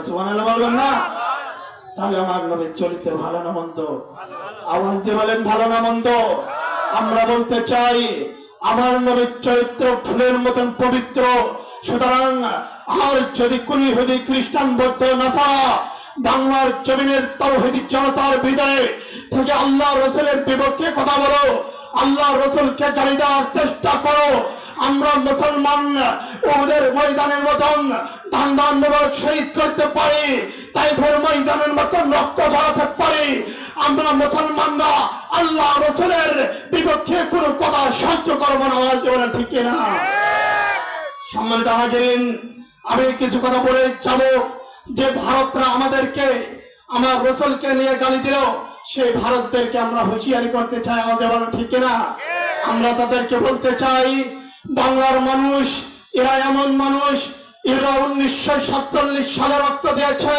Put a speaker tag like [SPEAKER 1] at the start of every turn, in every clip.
[SPEAKER 1] সুবহানাল্লাহ বলবেন না? তাহলে আমার নবীর চরিত্র ভালো না মন্দ? আওয়াজ দিয়ে বলেন ভালো না মন্দ? আমরা বলতে চাই আমার নবীর চরিত্র ফুলের মতন পবিত্র। সুতরাং আর যদি কোন ইহুদি খ্রিস্টান বৌদ্ধ নাসারা বাংলার জমিনের তাওহীদি জনতার বিদায় থেকে আল্লাহ রসুলের বিপক্ষে কথা বলো, আল্লাহ রসুলকে গালি দেওয়ার চেষ্টা করো, আমরা মুসলমান ওদের ময়দানের মতন দান দান মোবারক শহীদ করতে পারি, তাইফের ময়দানের মতন রক্ত ঝরাতে পারি। আমরা মুসলমানরা আল্লাহ রসুলের বিপক্ষে কোনো কথা সহ্য করবো না। আওয়াজ দেবেন ঠিক কিনা? সম্মানিত হাজিরিন, আমি কিছু কথা বলে যাব। যে ভারতরা আমাদেরকে আমার রসুলকে নিয়ে গালি দিল, সেই ভারতদেরকে আমরা হুঁশিয়ারি করতে চাই। আমাদের বলেন ঠিক কিনা? আমরা তাদেরকে বলতে চাই, বাংলার মানুষ এরা এমন মানুষ, এরা 1947 সালে রক্ত দিয়েছে,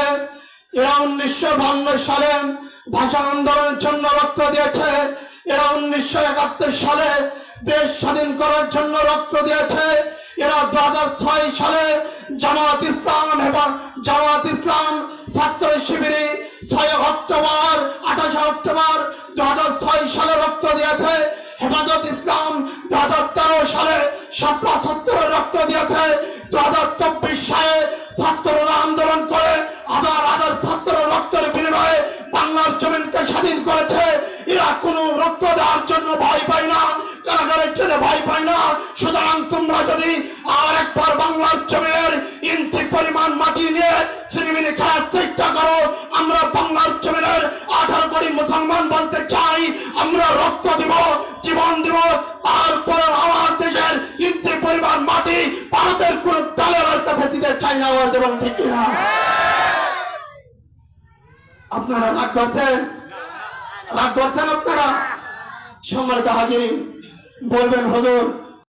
[SPEAKER 1] এরা 1952 সালে ভাষা আন্দোলনের জন্য রক্ত দিয়েছে, এরা 1971 সালে দেশ স্বাধীন করার জন্য রক্ত দিয়েছে, এরা 2006 সালে জামাত ইসলাম ছাত্র শিবিরে 6 অক্টোবর 28 অক্টোবর 2006 সালে রক্ত দিয়েছে, হেফাজত ইসলাম 2013 সালে শাপলা ছাত্র রক্ত দিয়েছে, 2024 সালে ছাত্ররা আন্দোলন করে হাজার হাজার ছাত্র রক্তের বিনিময়ে বাংলার জমিনকে স্বাধীন করেছে। এরা কোনো রক্ত দেওয়ার জন্য ভয় পায় না, কারাগারের ছেলে ভয় পায় না। সুতরাং তোমরা যদি আর একবার বাংলার জমির ইঞ্চি পরিমাণ মাটি নিয়ে ছিনিমিনি খাওয়ার চেষ্টা করো, আমরা বাংলার জমিনের 18 কোটি মুসলমান বলতে চাই, আমরা রক্ত দিব, জীবন দিব, তারপরে আমার দেশের ইঞ্চি পরিমাণ মাটি ভারতের কোন দলের কাছে দিতে চাই না। আওয়াজ দেবেন ঠিক কিনা? আপনারা রাগ করছেন? রাগ করছেন আপনারা? সম্মানিত হাজিরিন, বলবেন হুজুর